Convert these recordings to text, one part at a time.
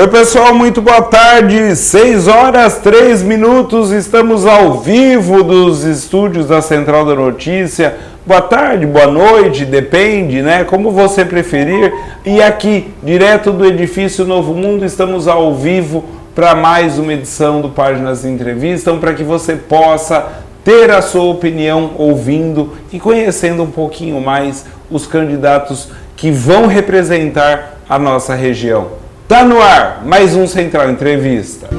Oi pessoal, muito boa tarde, 6 horas 3 minutos, estamos ao vivo dos estúdios da Central da Notícia. Boa tarde, boa noite, depende, né? Como você preferir. E aqui, direto do edifício Novo Mundo, estamos ao vivo para mais uma edição do Páginas de Entrevista, para que você possa ter a sua opinião ouvindo e conhecendo um pouquinho mais os candidatos que vão representar a nossa região. Tá no ar, mais um Central Entrevista.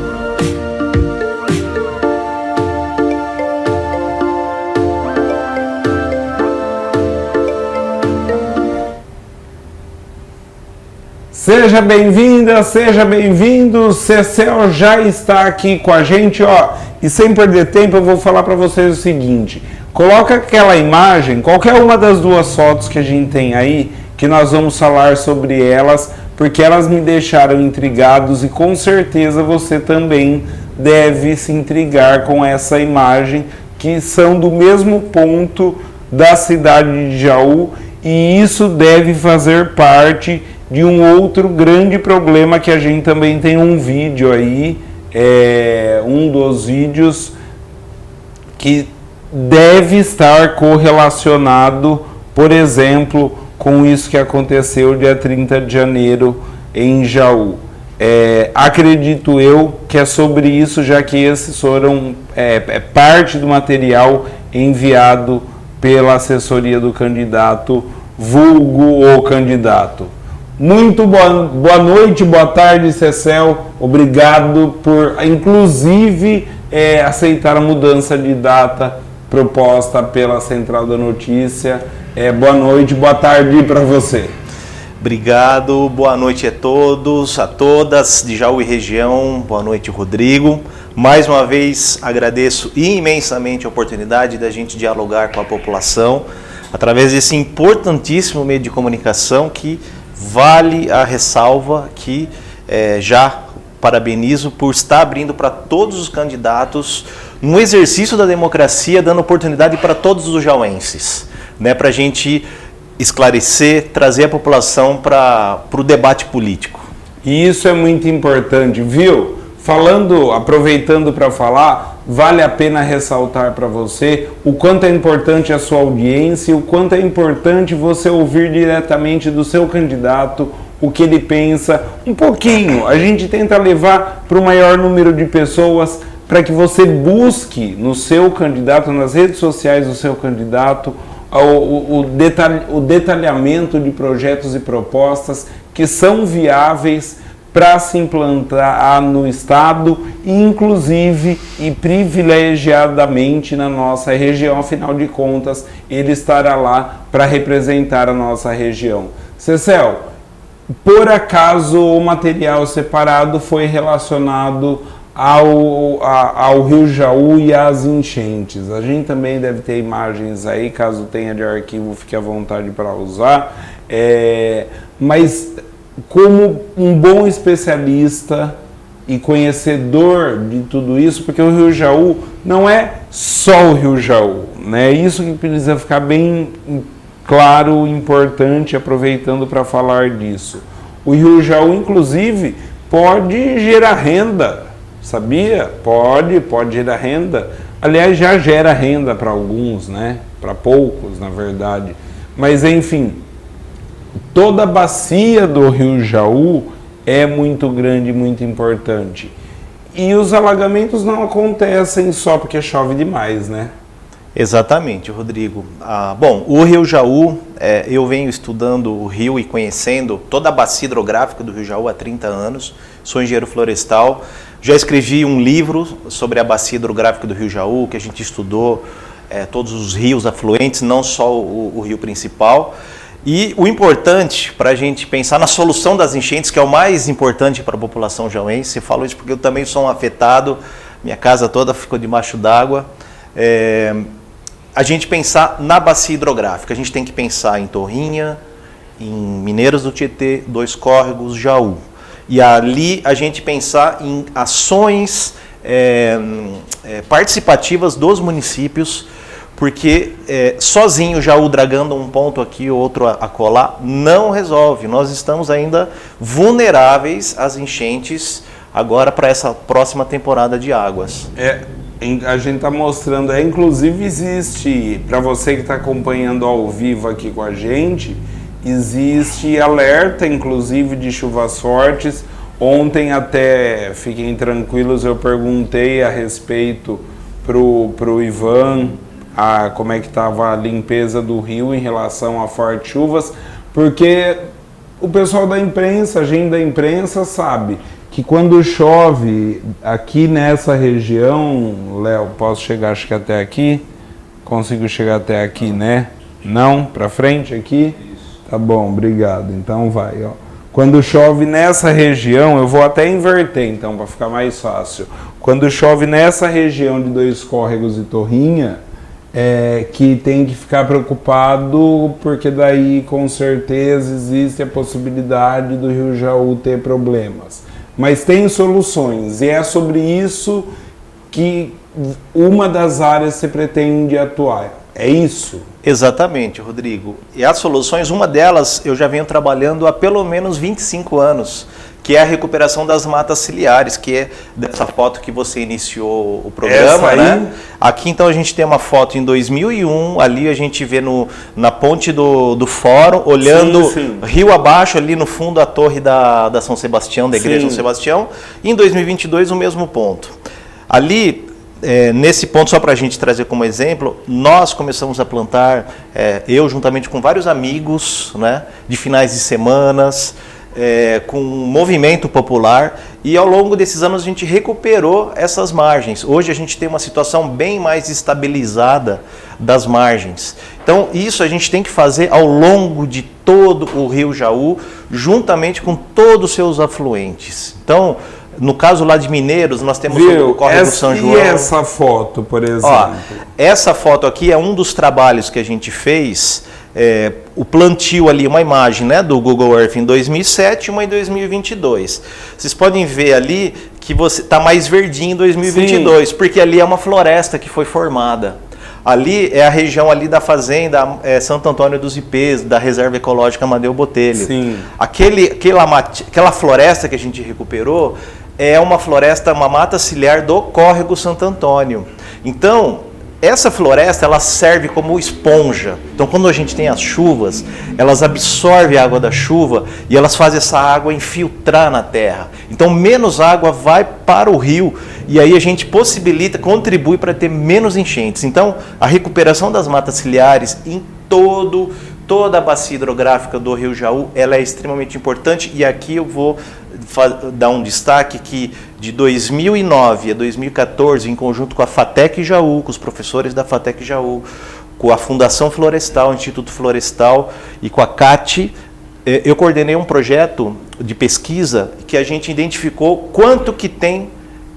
Seja bem-vinda, seja bem-vindo. Cecel já está aqui com a gente, ó. E sem perder tempo, eu vou falar para vocês o seguinte: coloca aquela imagem, qualquer uma das duas fotos que a gente tem aí, que nós vamos falar sobre elas, porque elas me deixaram intrigados e com certeza você também deve se intrigar com essa imagem, que são do mesmo ponto da cidade de Jaú, e isso deve fazer parte de um outro grande problema que a gente também tem um vídeo aí, um dos vídeos que deve estar correlacionado, por exemplo, com isso que aconteceu dia 30 de janeiro em Jaú. Acredito eu que é sobre isso, já que esses foram parte do material enviado pela assessoria do candidato, vulgo o candidato. Muito boa noite, boa tarde, Cecel. Obrigado por, inclusive, aceitar a mudança de data proposta pela Central da Notícia. Boa noite, boa tarde para você. Obrigado, boa noite a todos, a todas de Jaú e região. Boa noite, Rodrigo. Mais uma vez agradeço imensamente a oportunidade da gente dialogar com a população através desse importantíssimo meio de comunicação que vale a ressalva que já parabenizo por estar abrindo para todos os candidatos no exercício da democracia, dando oportunidade para todos os jauenses, né, para a gente esclarecer, trazer a população para o debate político. E isso é muito importante, viu? Aproveitando para falar, vale a pena ressaltar para você o quanto é importante a sua audiência, o quanto é importante você ouvir diretamente do seu candidato o que ele pensa, um pouquinho. A gente tenta levar para o maior número de pessoas para que você busque no seu candidato, nas redes sociais do seu candidato, o detalhamento de projetos e propostas que são viáveis para se implantar no Estado, inclusive e privilegiadamente na nossa região. Afinal de contas, ele estará lá para representar a nossa região. Cecel, por acaso o material separado foi relacionado ao Rio Jaú e às enchentes? A gente também deve ter imagens aí, caso tenha de arquivo, fique à vontade para usar. Mas como um bom especialista e conhecedor de tudo isso, porque o Rio Jaú não é só o Rio Jaú, né? Isso que precisa ficar bem claro, importante, aproveitando para falar disso. O Rio Jaú, inclusive, pode gerar renda, sabia? Pode gerar renda. Aliás, já gera renda para alguns, né? Para poucos, na verdade. Mas, enfim, toda a bacia do Rio Jaú é muito grande, muito importante. E os alagamentos não acontecem só porque chove demais, né? Exatamente, Rodrigo. Bom, o Rio Jaú, eu venho estudando o rio e conhecendo toda a bacia hidrográfica do Rio Jaú há 30 anos. Sou engenheiro florestal. Já escrevi um livro sobre a bacia hidrográfica do Rio Jaú, que a gente estudou todos os rios afluentes, não só o rio principal. E o importante para a gente pensar na solução das enchentes, que é o mais importante para a população jauense, eu falo isso porque eu também sou um afetado, minha casa toda ficou debaixo d'água. A gente pensar na bacia hidrográfica, a gente tem que pensar em Torrinha, em Mineiras do Tietê, Dois Córregos, Jaú. E ali a gente pensar em ações participativas dos municípios, porque sozinho o Jaú dragando um ponto aqui, outro acolá, não resolve. Nós estamos ainda vulneráveis às enchentes agora para essa próxima temporada de águas. A gente está mostrando, inclusive existe, para você que está acompanhando ao vivo aqui com a gente, existe alerta, inclusive, de chuvas fortes. Ontem até, fiquem tranquilos, eu perguntei a respeito pro Ivan como é que estava a limpeza do rio em relação a fortes chuvas, porque o pessoal da imprensa, a gente da imprensa sabe que quando chove aqui nessa região, Léo, posso chegar acho que até aqui? Consigo chegar até aqui, né? Não? Para frente aqui? Isso. Tá bom, obrigado. Então vai, ó. Quando chove nessa região, eu vou até inverter então, para ficar mais fácil. Quando chove nessa região de Dois Córregos e Torrinha, que tem que ficar preocupado, porque daí com certeza existe a possibilidade do Rio Jaú ter problemas. Mas tem soluções, e é sobre isso que uma das áreas se pretende atuar. É isso? Exatamente, Rodrigo. E as soluções, uma delas eu já venho trabalhando há pelo menos 25 anos, que é a recuperação das matas ciliares, que é dessa foto que você iniciou o programa, né? Aqui então a gente tem uma foto em 2001, ali a gente vê na ponte do fórum, olhando rio abaixo, ali no fundo a torre da São Sebastião, da igreja São Sebastião, e em 2022 o mesmo ponto. Ali, nesse ponto, só para a gente trazer como exemplo, nós começamos a plantar, eu juntamente com vários amigos, né, de finais de semanas, com um movimento popular, e ao longo desses anos a gente recuperou essas margens. Hoje a gente tem uma situação bem mais estabilizada das margens. Então isso a gente tem que fazer ao longo de todo o Rio Jaú, juntamente com todos os seus afluentes. Então, no caso lá de Mineiros, nós temos o córrego São João. E essa foto, por exemplo? Ó, essa foto aqui é um dos trabalhos que a gente fez, o plantio ali, uma imagem, né, do Google Earth em 2007 e uma em 2022. Vocês podem ver ali que você está mais verdinho em 2022, sim, porque ali é uma floresta que foi formada. Ali é a região ali da fazenda Santo Antônio dos Ipês, da Reserva Ecológica Amadeu Botelho. Sim. Aquela floresta que a gente recuperou é uma floresta, uma mata ciliar do córrego Santo Antônio. Então, essa floresta, ela serve como esponja. Então, quando a gente tem as chuvas, elas absorvem a água da chuva e elas fazem essa água infiltrar na terra. Então, menos água vai para o rio e aí a gente contribui para ter menos enchentes. Então, a recuperação das matas ciliares em toda a bacia hidrográfica do Rio Jaú, ela é extremamente importante, e aqui eu vou dar um destaque que de 2009 a 2014, em conjunto com a FATEC Jaú, com os professores da FATEC Jaú, com a Fundação Florestal, Instituto Florestal e com a CAT, eu coordenei um projeto de pesquisa que a gente identificou quanto que tem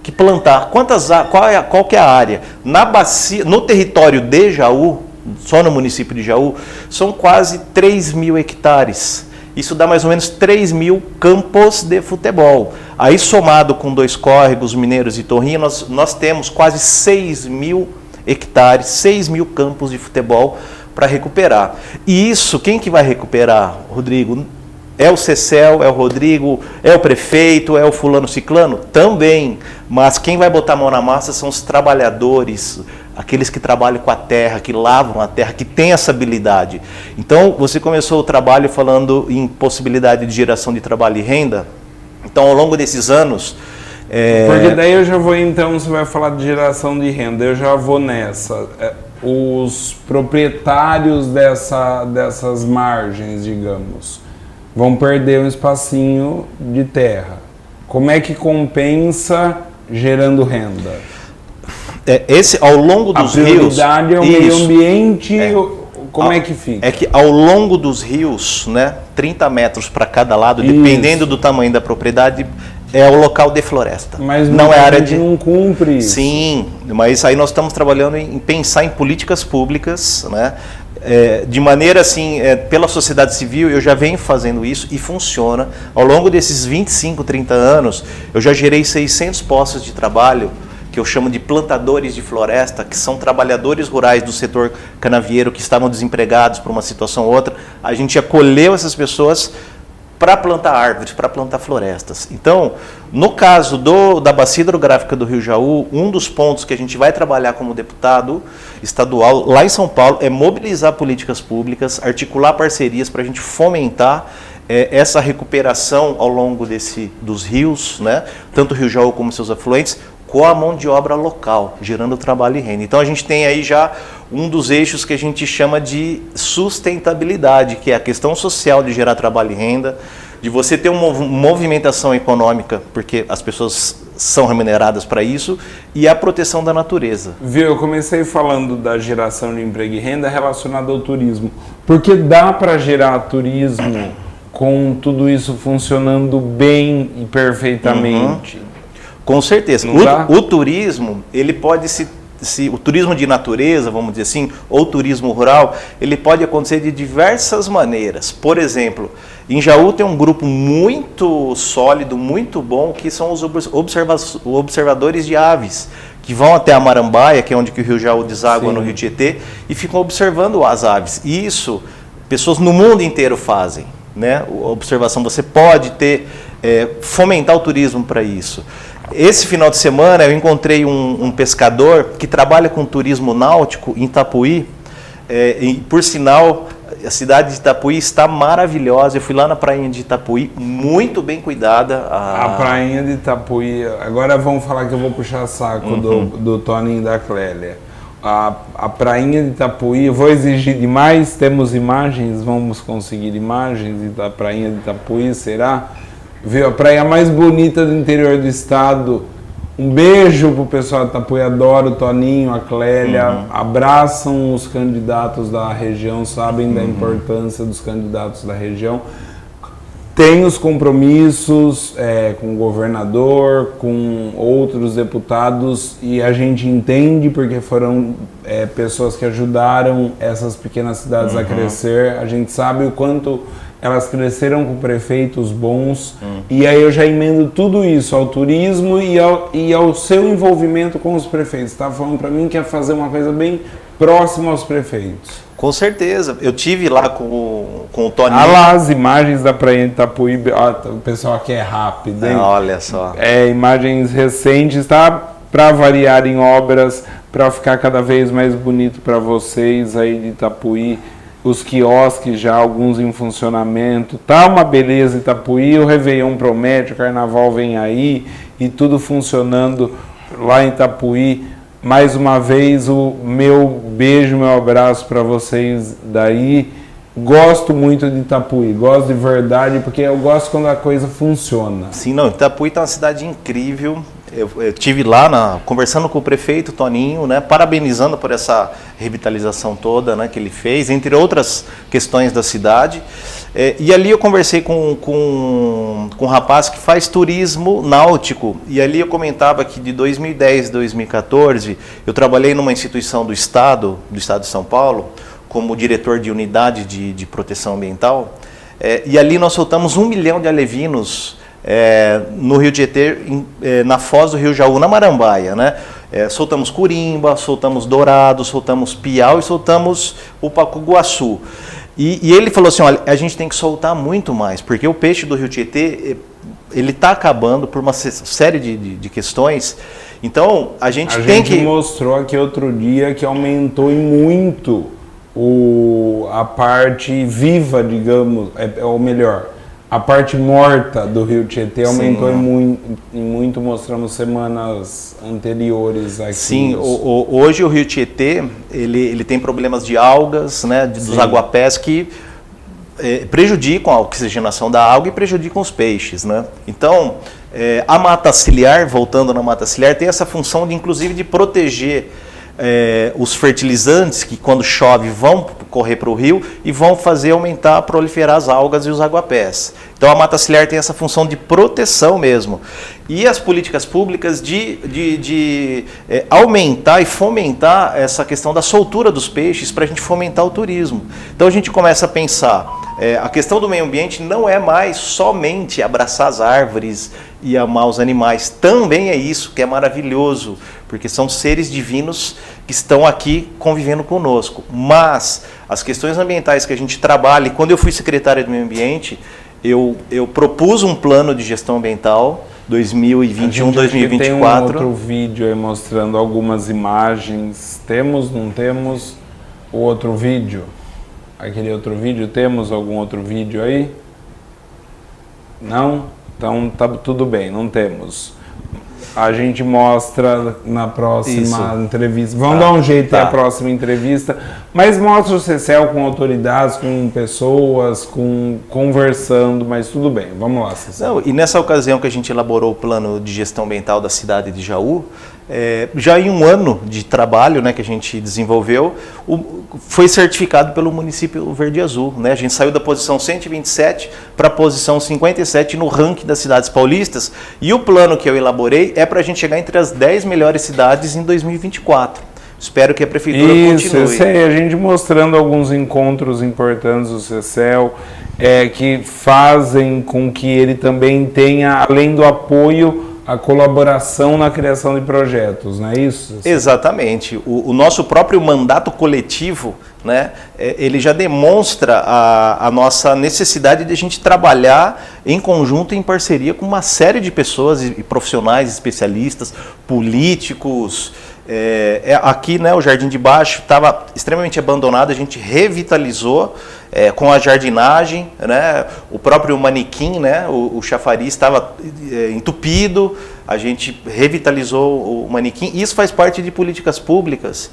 que plantar, qual que é a área. Na bacia, no território de Jaú, só no município de Jaú, são quase 3.000 hectares. Isso dá mais ou menos 3.000 campos de futebol. Aí, somado com Dois Córregos, Mineiros e Torrinha, nós temos quase 6.000 hectares, 6.000 campos de futebol para recuperar. E isso, quem que vai recuperar, Rodrigo? É o Cecel, é o Rodrigo, é o prefeito, é o fulano ciclano? Também. Mas quem vai botar a mão na massa são os trabalhadores, aqueles que trabalham com a terra, que lavam a terra, que têm essa habilidade. Então, você começou o trabalho falando em possibilidade de geração de trabalho e renda. Então, ao longo desses anos... Porque daí eu já vou, então, você vai falar de geração de renda, eu já vou nessa. Os proprietários dessas margens, digamos, vão perder um espacinho de terra. Como é que compensa gerando renda? Ao longo dos rios... A prioridade é o meio ambiente, como é que fica? É que ao longo dos rios, né, 30 metros para cada lado, dependendo do tamanho da propriedade, é o local de floresta. Mas não é área de... não cumpre isso. Sim, mas aí nós estamos trabalhando em pensar em políticas públicas, né? De maneira assim, pela sociedade civil, eu já venho fazendo isso e funciona. Ao longo desses 25, 30 anos, eu já gerei 600 postos de trabalho que eu chamo de plantadores de floresta, que são trabalhadores rurais do setor canavieiro que estavam desempregados por uma situação ou outra. A gente acolheu essas pessoas para plantar árvores, para plantar florestas. Então, no caso da bacia hidrográfica do Rio Jaú, um dos pontos que a gente vai trabalhar como deputado estadual lá em São Paulo é mobilizar políticas públicas, articular parcerias para a gente fomentar essa recuperação ao longo dos rios, né? Tanto o Rio Jaú como seus afluentes, com a mão de obra local, gerando trabalho e renda. Então a gente tem aí já um dos eixos que a gente chama de sustentabilidade, que é a questão social de gerar trabalho e renda, de você ter uma movimentação econômica, porque as pessoas são remuneradas para isso, e a proteção da natureza. Viu, eu comecei falando da geração de emprego e renda relacionada ao turismo, porque dá para gerar turismo com tudo isso funcionando bem e perfeitamente. Com certeza. O turismo, ele pode o turismo de natureza, vamos dizer assim, ou turismo rural, ele pode acontecer de diversas maneiras. Por exemplo, em Jaú tem um grupo muito sólido, muito bom, que são os observadores de aves, que vão até a Marambaia, que é onde que o Rio Jaú deságua no Rio Tietê, e ficam observando as aves. E isso, pessoas no mundo inteiro fazem, né? A observação, você pode fomentar o turismo para isso. Esse final de semana eu encontrei um pescador que trabalha com turismo náutico em Itapuí, e por sinal, a cidade de Itapuí está maravilhosa. Eu fui lá na prainha de Itapuí, muito bem cuidada. A prainha de Itapuí, agora vamos falar que eu vou puxar saco do Toninho da Clélia. A prainha de Itapuí, eu vou exigir demais, temos imagens, vamos conseguir imagens da prainha de Itapuí, será? Viu? A praia mais bonita do interior do estado. Um beijo pro pessoal de Itapuí, adoro o Toninho, a Clélia, abraçam os candidatos da região, sabem da importância dos candidatos da região. Tem os compromissos com o governador, com outros deputados, e a gente entende porque foram pessoas que ajudaram essas pequenas cidades a crescer. A gente sabe o quanto elas cresceram com prefeitos bons, e aí eu já emendo tudo isso ao turismo e ao seu envolvimento com os prefeitos. Você estava falando para mim que ia fazer uma coisa bem próxima aos prefeitos. Com certeza. Eu tive lá com o Toninho. Ah lá, as imagens da praia de Itapuí, o pessoal aqui é rápido, hein? Olha só. Imagens recentes, tá? Para variar em obras, para ficar cada vez mais bonito para vocês aí de Itapuí. Os quiosques já, alguns em funcionamento, tá uma beleza Itapuí, o Réveillon promete, o Carnaval vem aí e tudo funcionando lá em Itapuí. Mais uma vez, o meu beijo, meu abraço para vocês daí. Gosto muito de Itapuí, gosto de verdade, porque eu gosto quando a coisa funciona. Sim, não, Itapuí tá uma cidade incrível. Eu estive lá conversando com o prefeito Toninho, né, parabenizando por essa revitalização toda, né, que ele fez, entre outras questões da cidade. E ali eu conversei com um rapaz que faz turismo náutico, e ali eu comentava que de 2010 a 2014 eu trabalhei numa instituição do Estado de São Paulo, como diretor de unidade de proteção ambiental, e ali nós soltamos 1 milhão de alevinos no Rio Tietê, na foz do Rio Jaú, na Marambaia, né? Soltamos curimba, soltamos dourado, soltamos piau e soltamos o pacu-guaçu. E ele falou assim, olha, a gente tem que soltar muito mais, porque o peixe do Rio Tietê, ele está acabando por uma série de questões. Então, a gente mostrou aqui outro dia que aumentou muito a parte viva, digamos, ou melhor, a parte morta do Rio Tietê aumentou em muito, mostramos semanas anteriores aqui. Sim, hoje o Rio Tietê, ele tem problemas de algas, né, dos aguapés que prejudicam a oxigenação da água e prejudicam os peixes, né? Então, a mata ciliar, voltando na mata ciliar, tem essa função de, inclusive, de proteger os fertilizantes que quando chove vão correr para o rio e vão fazer proliferar as algas e os aguapés. Então a mata ciliar tem essa função de proteção mesmo. E as políticas públicas de aumentar e fomentar essa questão da soltura dos peixes para a gente fomentar o turismo. Então a gente começa a pensar A questão do meio ambiente não é mais somente abraçar as árvores e amar os animais. Também é isso que é maravilhoso, porque são seres divinos que estão aqui convivendo conosco. Mas as questões ambientais que a gente trabalha, e quando eu fui secretário do meio ambiente, eu propus um plano de gestão ambiental 2021-2024. Tem um outro vídeo aí mostrando algumas imagens. Temos, não temos o outro vídeo? Aquele outro vídeo, temos algum outro vídeo aí? Não? Então tá tudo bem, não temos. A gente mostra na próxima entrevista. Vamos dar um jeito na próxima entrevista. Mas mostra o CCEL com autoridades, com pessoas, conversando, mas tudo bem. Vamos lá, CCEL. E nessa ocasião que a gente elaborou o plano de gestão ambiental da cidade de Jaú, já em um ano de trabalho, né, que a gente desenvolveu, foi certificado pelo município Verde e Azul, né? A gente saiu da posição 127 para a posição 57 no ranking das cidades paulistas, e o plano que eu elaborei é para a gente chegar entre as 10 melhores cidades em 2024. Espero que a prefeitura continue. Isso aí, a gente mostrando alguns encontros importantes do CCEL, que fazem com que ele também tenha, além do apoio, a colaboração na criação de projetos, não é isso? Exatamente. O nosso próprio mandato coletivo, né, ele já demonstra a nossa necessidade de a gente trabalhar em conjunto, em parceria com uma série de pessoas e profissionais, especialistas, políticos. Aqui, né, o Jardim de Baixo estava extremamente abandonado, a gente revitalizou com a jardinagem, né, o próprio manequim, né, o chafariz estava entupido, a gente revitalizou o manequim. Isso faz parte de políticas públicas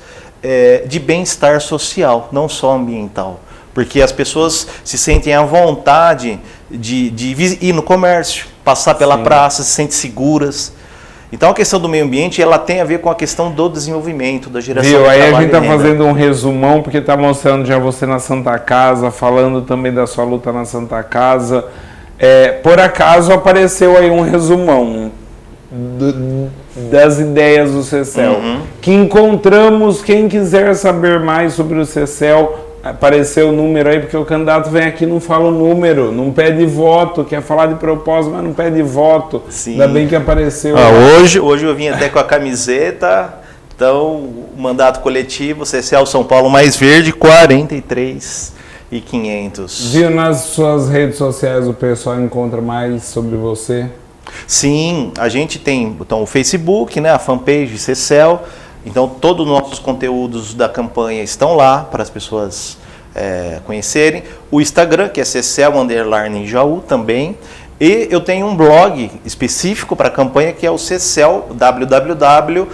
de bem-estar social, não só ambiental, porque as pessoas se sentem à vontade de ir no comércio, passar pela praça, se sentem seguras. Então a questão do meio ambiente, ela tem a ver com a questão do desenvolvimento, da geração de trabalho. Aí a gente está fazendo um resumão, porque está mostrando já você na Santa Casa, falando também da sua luta na Santa Casa. Por acaso apareceu aí um resumão das ideias do CCEL. Que encontramos, quem quiser saber mais sobre o CCEL, apareceu o número aí, porque o candidato vem aqui e não fala o número, não pede voto, quer falar de propósito, mas não pede voto. Sim. Ainda bem que apareceu. Hoje eu vim até com a camiseta, então o mandato coletivo, CCEL São Paulo mais verde, 43.500. Viu, nas suas redes sociais o pessoal encontra mais sobre você? Sim, a gente tem então, o Facebook, né, a fanpage CCEL. Então, todos os nossos conteúdos da campanha estão lá para as pessoas conhecerem. O Instagram, que é CCEL_Jaú também. E eu tenho um blog específico para a campanha, que é o CCEL, www.ccel.org.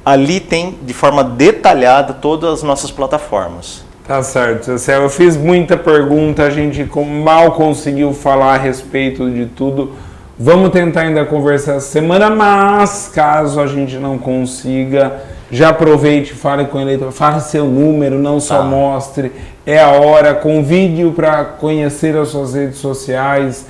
Ali tem, de forma detalhada, todas as nossas plataformas. Tá certo, CCEL. Eu fiz muita pergunta, a gente mal conseguiu falar a respeito de tudo. Vamos tentar ainda conversar essa semana, mas caso a gente não consiga, já aproveite, fale com o eleitor, fale seu número, não só mostre, é a hora, convide-o para conhecer as suas redes sociais,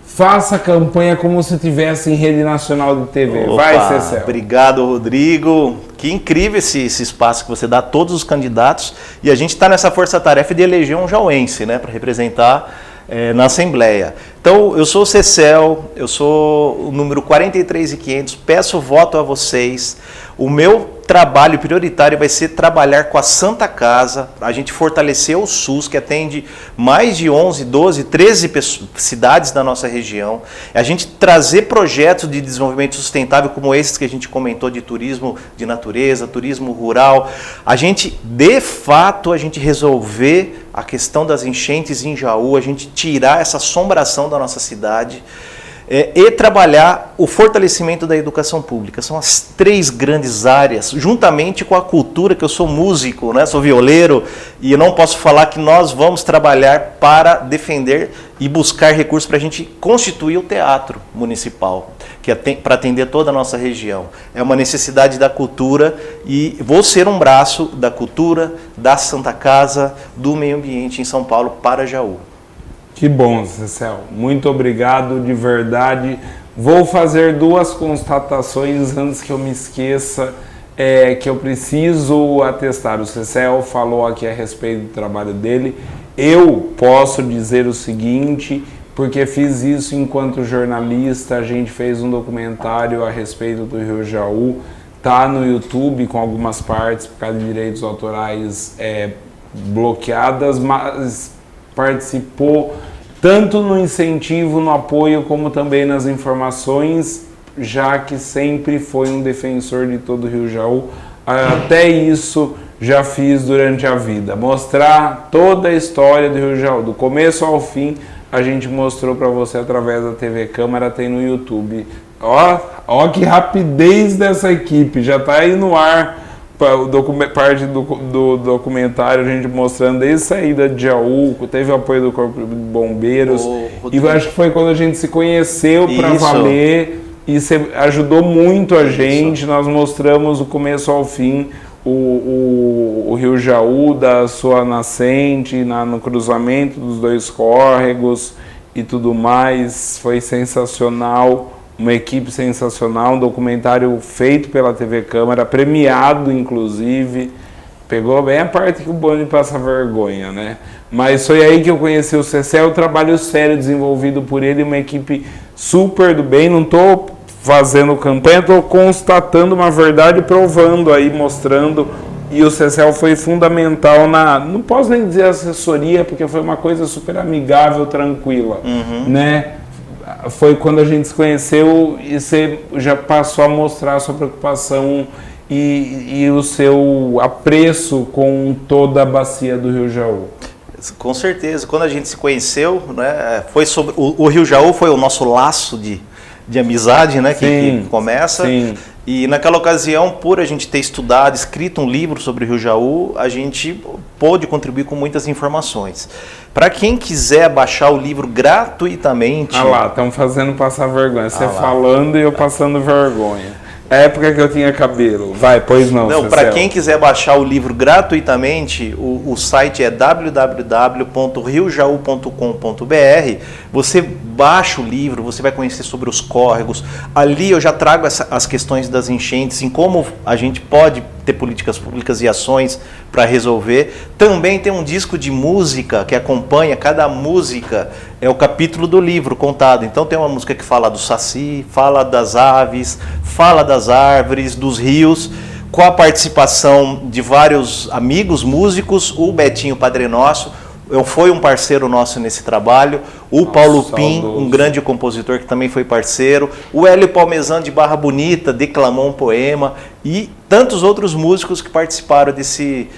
faça a campanha como se estivesse em rede nacional de TV. Opa, vai, CCEL. Obrigado, Rodrigo. Que incrível esse espaço que você dá a todos os candidatos, e a gente está nessa força-tarefa de eleger um jauense, né, para representar na Assembleia. Então, eu sou o CCEL, eu sou o número 43.500, peço voto a vocês. O meu trabalho prioritário vai ser trabalhar com a Santa Casa, a gente fortalecer o SUS, que atende mais de 11, 12, 13 cidades da nossa região, a gente trazer projetos de desenvolvimento sustentável como esses que a gente comentou, de turismo de natureza, turismo rural, a gente, de fato, a gente resolver a questão das enchentes em Jaú, a gente tirar essa assombração da nossa cidade, e trabalhar o fortalecimento da educação pública. São as 3 grandes áreas, juntamente com a cultura, que eu sou músico, né? Sou violeiro, e eu não posso falar que nós vamos trabalhar para defender e buscar recursos para a gente constituir o teatro municipal, que é para atender toda a nossa região. É uma necessidade da cultura e vou ser um braço da cultura, da Santa Casa, do meio ambiente em São Paulo para Jaú. Que bom, CCEL. Muito obrigado, de verdade. Vou fazer 2 constatações antes que eu me esqueça. que eu preciso atestar. O Cecel falou aqui a respeito do trabalho dele. Eu posso dizer o seguinte, porque fiz isso enquanto jornalista, a gente fez um documentário a respeito do Rio Jaú, tá no YouTube com algumas partes por causa de direitos autorais bloqueadas, mas participou tanto no incentivo, no apoio, como também nas informações, já que sempre foi um defensor de todo o Rio Jaú. Até isso já fiz durante a vida. Mostrar toda a história do Rio Jaú, do começo ao fim, a gente mostrou para você através da TV Câmara, tem no YouTube. Ó que rapidez dessa equipe, já está aí no ar parte do documentário, a gente mostrando desde a saída de Jaú, teve o apoio do Corpo de Bombeiros, e eu acho que foi quando a gente se conheceu para valer, e você ajudou muito a gente, nós mostramos do começo ao fim o Rio Jaú, da sua nascente, no cruzamento dos dois córregos e tudo mais, foi sensacional. Uma equipe sensacional, um documentário feito pela TV Câmara, premiado inclusive, pegou bem a parte que o Boni passa vergonha, né? Mas foi aí que eu conheci o Cecel, um trabalho sério desenvolvido por ele, uma equipe super do bem, não estou fazendo campanha, estou constatando uma verdade, provando aí, mostrando, e o Cecel foi fundamental não posso nem dizer assessoria, porque foi uma coisa super amigável, tranquila, né? Foi quando a gente se conheceu e você já passou a mostrar a sua preocupação e o seu apreço com toda a bacia do Rio Jaú. Com certeza, quando a gente se conheceu, né, foi sobre o Rio Jaú foi o nosso laço de amizade, né, que começa. Sim. E naquela ocasião, por a gente ter estudado, escrito um livro sobre o Rio Jaú, a gente pôde contribuir com muitas informações. Para quem quiser baixar o livro gratuitamente... Ah lá, estão fazendo passar vergonha. Você falando e eu passando vergonha. É época que eu tinha cabelo. Vai, pois não. Não, para quem quiser baixar o livro gratuitamente, o site é www.riojau.com.br. Você baixa o livro, você vai conhecer sobre os córregos. Ali eu já trago as questões das enchentes, em como a gente pode ter políticas públicas e ações para resolver. Também tem um disco de música que acompanha, cada música é o capítulo do livro contado. Então tem uma música que fala do saci, fala das aves, fala das árvores, dos rios, com a participação de vários amigos músicos, o Betinho Padre Nosso, foi um parceiro nosso nesse trabalho, o Paulo Pim, um grande compositor que também foi parceiro, o Hélio Palmesan de Barra Bonita declamou um poema e tantos outros músicos que participaram desse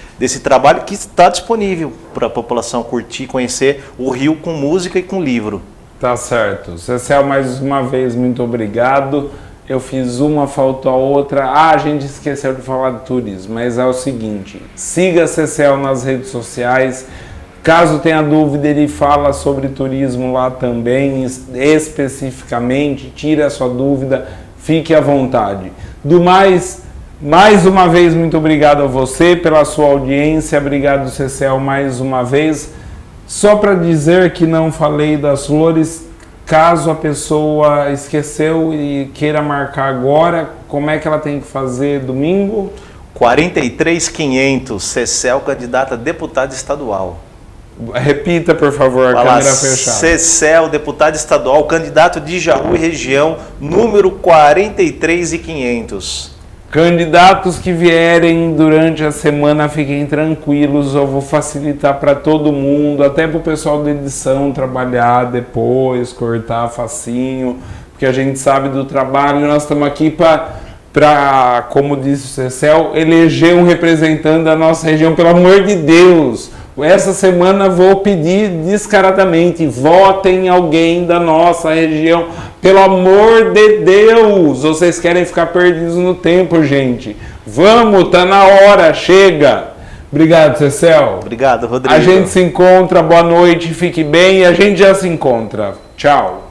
trabalho que está disponível para a população curtir, conhecer o Rio com música e com livro. Tá certo. Cecel, mais uma vez, muito obrigado. Eu fiz uma, faltou a outra. A gente esqueceu de falar de turismo, mas é o seguinte, siga Cecel nas redes sociais. Caso tenha dúvida, ele fala sobre turismo lá também, especificamente, tire a sua dúvida, fique à vontade. Do mais uma vez, muito obrigado a você pela sua audiência, obrigado Cecel mais uma vez. Só para dizer que não falei das flores, caso a pessoa esqueceu e queira marcar agora, como é que ela tem que fazer domingo? 43.500, Cecel, candidata a deputado estadual. Repita, por favor, a câmera fechada. Cecel, deputado estadual, candidato de Jaú e região, número 43.500. Candidatos que vierem durante a semana, fiquem tranquilos, eu vou facilitar para todo mundo, até para o pessoal da edição trabalhar depois, cortar facinho, porque a gente sabe do trabalho, nós estamos aqui para, como disse o Cecel, eleger um representante da nossa região, pelo amor de Deus. Essa semana vou pedir descaradamente, votem em alguém da nossa região, pelo amor de Deus, vocês querem ficar perdidos no tempo, gente. Vamos, tá na hora, chega. Obrigado, Cecel. Obrigado, Rodrigo. A gente se encontra, boa noite, fique bem e a gente já se encontra. Tchau.